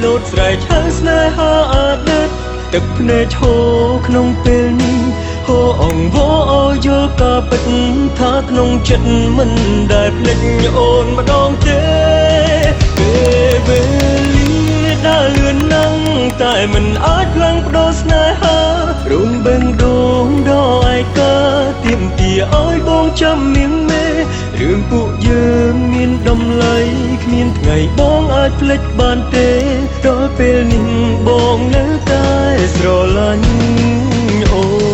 លោតស្រែកឆៅស្នេហាអាណិតទឹកភ្នែកឈោក្នុងពេលនេះហូរអង្វរឲ្យយល់ការពិតថាក្នុងចិត្តមិនដែលភ្លេចអូនម្ដងទេពេលវេលាដើរលឿនណាស់តែមិនអាចផ្លាំងប្ដូរស្នេហារូងបេងដូងដល់ឯកាទាមទារឲ្យបងចាំនាងមេរឿងពួកយើងមានតម្លៃគ្មានថ្ងៃបងអាចភ្លេចបានទេដល់ពេលនេះបងនៅតែស្រឡាញ់អូន